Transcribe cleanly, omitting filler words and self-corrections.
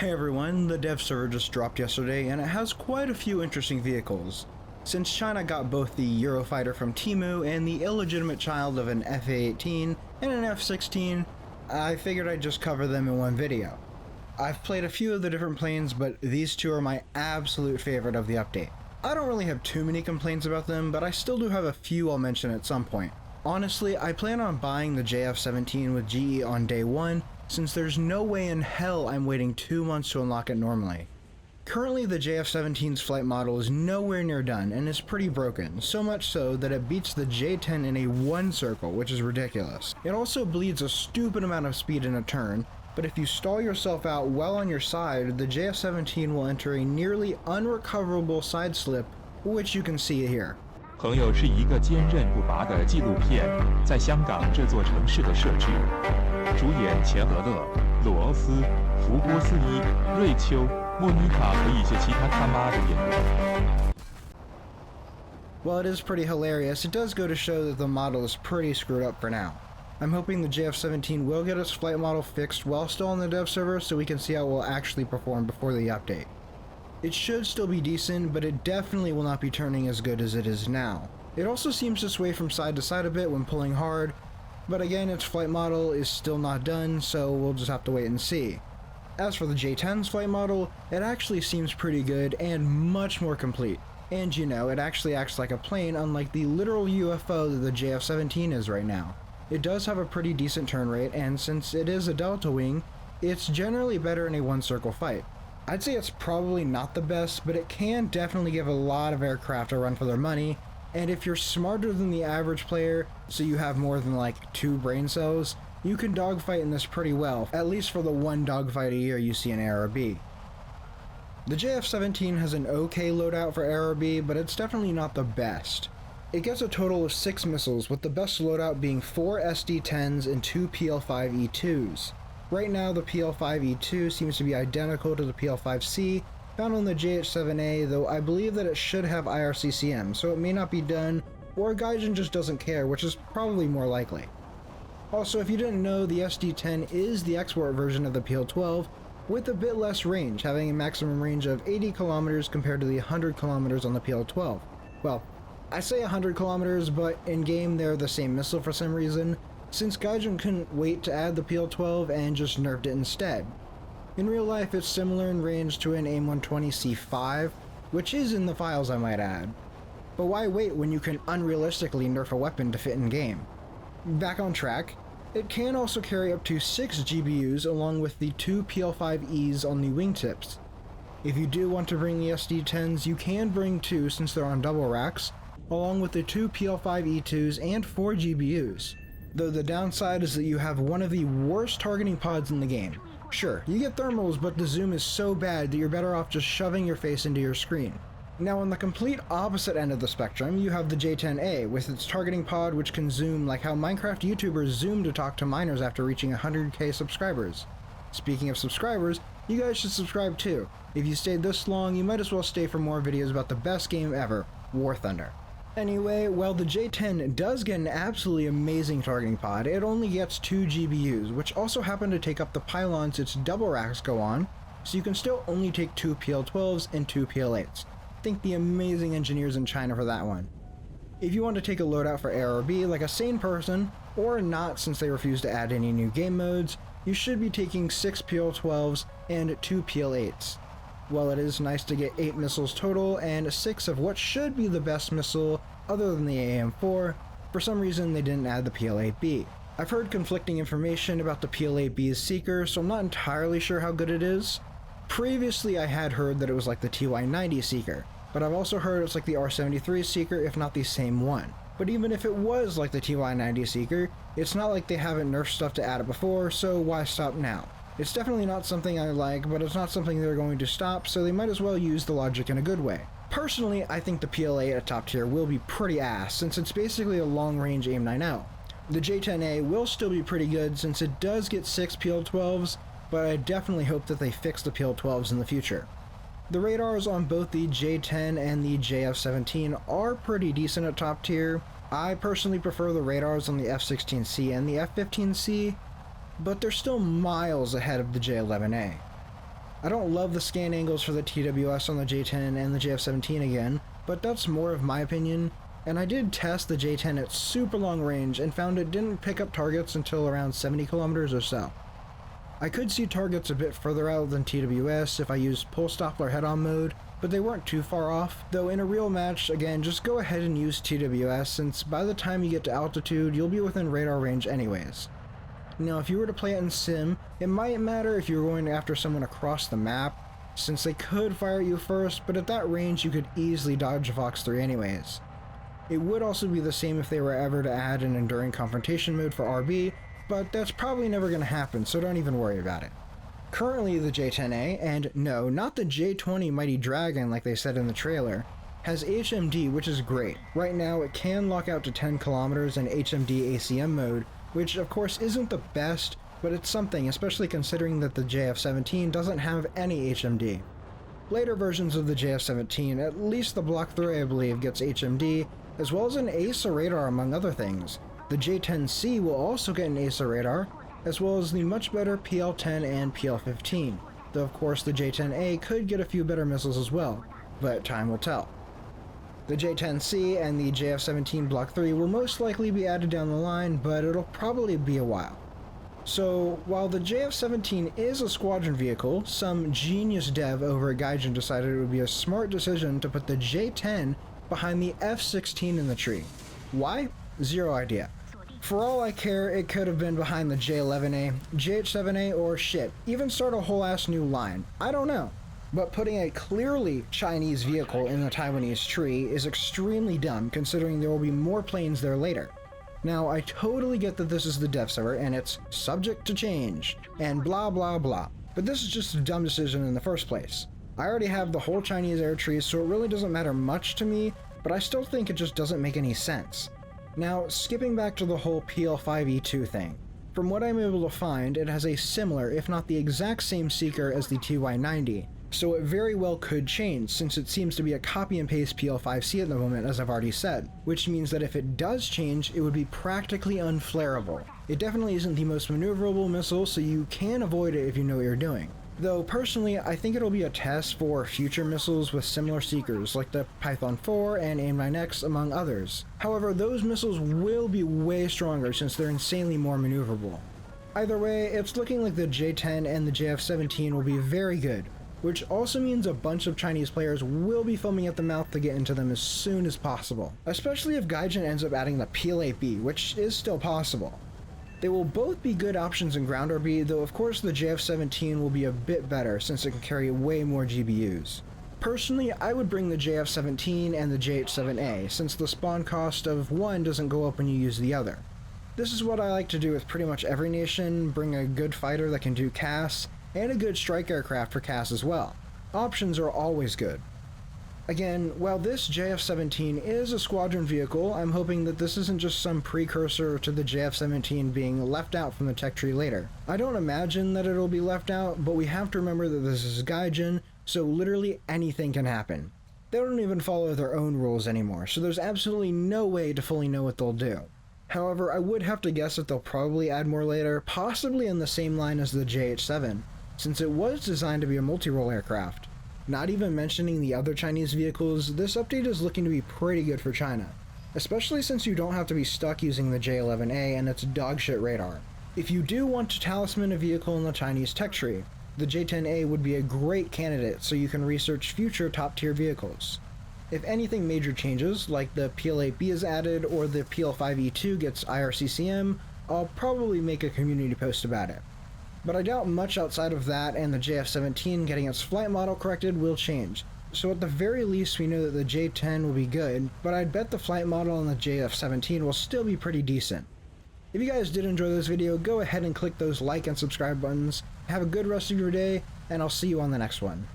Hey everyone, the dev server just dropped yesterday and it has quite a few interesting vehicles. Since China got both the Eurofighter from Temu and the illegitimate child of an FA-18 and an F-16, I figured I'd just cover them in one video. I've played a few of the different planes, but these two are my absolute favorite of the update. I don't really have too many complaints about them, but I still do have a few I'll mention at some point. Honestly, I plan on buying the JF-17 with GE on day one, since there's no way in hell I'm waiting 2 months to unlock it normally. Currently the JF-17's flight model is nowhere near done and is pretty broken, so much so that it beats the J-10 in a one circle, which is ridiculous. It also bleeds a stupid amount of speed in a turn, but if you stall yourself out well on your side, the JF-17 will enter a nearly unrecoverable side slip, which you can see here. 朋友是一个坚韧不拔的纪录片，在香港这座城市的设置。主演钱德勒、鲁欧斯、福波斯伊、瑞秋、莫妮卡和一些其他他妈的演员。While it is pretty hilarious, it does go to show that the model is pretty screwed up for now. I'm hoping the JF-17 will get its flight model fixed while still on the dev server so we can see how it will actually perform before the update. It should still be decent, but it definitely will not be turning as good as it is now. It also seems to sway from side to side a bit when pulling hard, but again its flight model is still not done, so we'll just have to wait and see. As for the J-10's flight model, it actually seems pretty good and much more complete. And you know, it actually acts like a plane unlike the literal UFO that the JF-17 is right now. It does have a pretty decent turn rate, and since it is a delta wing, it's generally better in a one-circle fight. I'd say it's probably not the best, but it can definitely give a lot of aircraft a run for their money, and if you're smarter than the average player, so you have more than like 2 brain cells, you can dogfight in this pretty well, at least for the one dogfight a year you see in RB. The JF-17 has an okay loadout for RB, but it's definitely not the best. It gets a total of 6 missiles, with the best loadout being 4 SD-10s and 2 PL-5E2s. Right now, the PL-5E2 seems to be identical to the PL-5C found on the JH-7A, though I believe that it should have IRCCM, so it may not be done, or Gaijin just doesn't care, which is probably more likely. Also, if you didn't know, the SD-10 is the export version of the PL-12, with a bit less range, having a maximum range of 80 kilometers compared to the 100 kilometers on the PL-12. Well, I say 100 kilometers, but in-game they're the same missile for some reason, since Gaijin couldn't wait to add the PL-12 and just nerfed it instead. In real life, it's similar in range to an AIM-120C5, which is in the files I might add. But why wait when you can unrealistically nerf a weapon to fit in-game? Back on track, it can also carry up to 6 GBUs along with the 2 PL-5Es on the wingtips. If you do want to bring the SD-10s, you can bring 2 since they're on double racks, along with the 2 PL-5E2s and 4 GBUs. Though the downside is that you have one of the worst targeting pods in the game. Sure, you get thermals, but the zoom is so bad that you're better off just shoving your face into your screen. Now on the complete opposite end of the spectrum, you have the J-10A with its targeting pod which can zoom like how Minecraft YouTubers zoom to talk to miners after reaching 100k subscribers. Speaking of subscribers, you guys should subscribe too. If you stayed this long, you might as well stay for more videos about the best game ever, War Thunder. Anyway, while the J-10 does get an absolutely amazing targeting pod, it only gets 2 GBUs, which also happen to take up the pylons its double racks go on, so you can still only take 2 PL-12s and 2 PL-8s. Thank the amazing engineers in China for that one. If you want to take a loadout for ARB like a sane person, or not since they refuse to add any new game modes, you should be taking 6 PL-12s and 2 PL-8s. While it is nice to get 8 missiles total and 6 of what should be the best missile other than the AM-4, for some reason they didn't add the PL-8B. I've heard conflicting information about the PL-8B's seeker, so I'm not entirely sure how good it is. Previously I had heard that it was like the TY-90 seeker, but I've also heard it's like the R-73 seeker if not the same one. But even if it was like the TY-90 seeker, it's not like they haven't nerfed stuff to add it before, so why stop now? It's definitely not something I like, but it's not something they're going to stop, so they might as well use the logic in a good way. Personally, I think the PL-8 at top tier will be pretty ass, since it's basically a long-range AIM-9L. The J-10A will still be pretty good since it does get 6 PL-12s, but I definitely hope that they fix the PL-12s in the future. The radars on both the J-10 and the JF-17 are pretty decent at top tier. I personally prefer the radars on the F-16C and the F-15C, but they're still miles ahead of the J-11A. I don't love the scan angles for the TWS on the J-10 and the JF-17 again, but that's more of my opinion, and I did test the J-10 at super long range and found it didn't pick up targets until around 70 kilometers or so. I could see targets a bit further out than TWS if I used pulse Doppler head-on mode, but they weren't too far off, though in a real match, again, just go ahead and use TWS since by the time you get to altitude, you'll be within radar range anyways. Now, if you were to play it in Sim, it might matter if you were going after someone across the map, since they could fire at you first, but at that range you could easily dodge a Fox 3 anyways. It would also be the same if they were ever to add an enduring confrontation mode for RB, but that's probably never going to happen, so don't even worry about it. Currently the J-10A, and no, not the J-20 Mighty Dragon like they said in the trailer, has HMD, which is great. Right now it can lock out to 10 kilometers in HMD ACM mode, which of course isn't the best, but it's something, especially considering that the JF-17 doesn't have any HMD. Later versions of the JF-17, at least the Block 3 I believe, gets HMD, as well as an ASA radar among other things. The J-10C will also get an ASA radar, as well as the much better PL-10 and PL-15, though of course the J-10A could get a few better missiles as well, but time will tell. The J-10C and the JF-17 Block 3 will most likely be added down the line, but it'll probably be a while. So, while the JF-17 is a squadron vehicle, some genius dev over at Gaijin decided it would be a smart decision to put the J-10 behind the F-16 in the tree. Why? Zero idea. For all I care, it could have been behind the J-11A, JH-7A, or shit, even start a whole ass new line. I don't know. But putting a clearly Chinese vehicle in the Taiwanese tree is extremely dumb considering there will be more planes there later. Now, I totally get that this is the dev server and it's subject to change, and blah blah blah, but this is just a dumb decision in the first place. I already have the whole Chinese air tree, so it really doesn't matter much to me, but I still think it just doesn't make any sense. Now, skipping back to the whole PL5E2 thing. From what I'm able to find, it has a similar, if not the exact same seeker as the TY90, so it very well could change since it seems to be a copy and paste PL5C at the moment, as I've already said, which means that if it does change, it would be practically unflareable. It definitely isn't the most maneuverable missile, so you can avoid it if you know what you're doing. Though personally, I think it'll be a test for future missiles with similar seekers, like the Python 4 and AIM-9X among others. However, those missiles will be way stronger since they're insanely more maneuverable. Either way, it's looking like the J-10 and the JF-17 will be very good, which also means a bunch of Chinese players will be foaming at the mouth to get into them as soon as possible, especially if Gaijin ends up adding the PL-8B, which is still possible. They will both be good options in ground RB, though of course the JF-17 will be a bit better since it can carry way more GBUs. Personally, I would bring the JF-17 and the JH-7A, since the spawn cost of one doesn't go up when you use the other. This is what I like to do with pretty much every nation, bring a good fighter that can do CAS, and a good strike aircraft for CAS as well. Options are always good. Again, while this JF-17 is a squadron vehicle, I'm hoping that this isn't just some precursor to the JF-17 being left out from the tech tree later. I don't imagine that it'll be left out, but we have to remember that this is Gaijin, so literally anything can happen. They don't even follow their own rules anymore, so there's absolutely no way to fully know what they'll do. However, I would have to guess that they'll probably add more later, possibly in the same line as the JH-7, since it was designed to be a multi-role aircraft. Not even mentioning the other Chinese vehicles, this update is looking to be pretty good for China, especially since you don't have to be stuck using the J-11A and its dogshit radar. If you do want to talisman a vehicle in the Chinese tech tree, the J-10A would be a great candidate so you can research future top-tier vehicles. If anything major changes, like the PL-8B is added or the PL-5E2 gets IRCCM, I'll probably make a community post about it. But I doubt much outside of that and the JF-17 getting its flight model corrected will change. So at the very least we know that the J-10 will be good, but I'd bet the flight model on the JF-17 will still be pretty decent. If you guys did enjoy this video, go ahead and click those like and subscribe buttons. Have a good rest of your day, and I'll see you on the next one.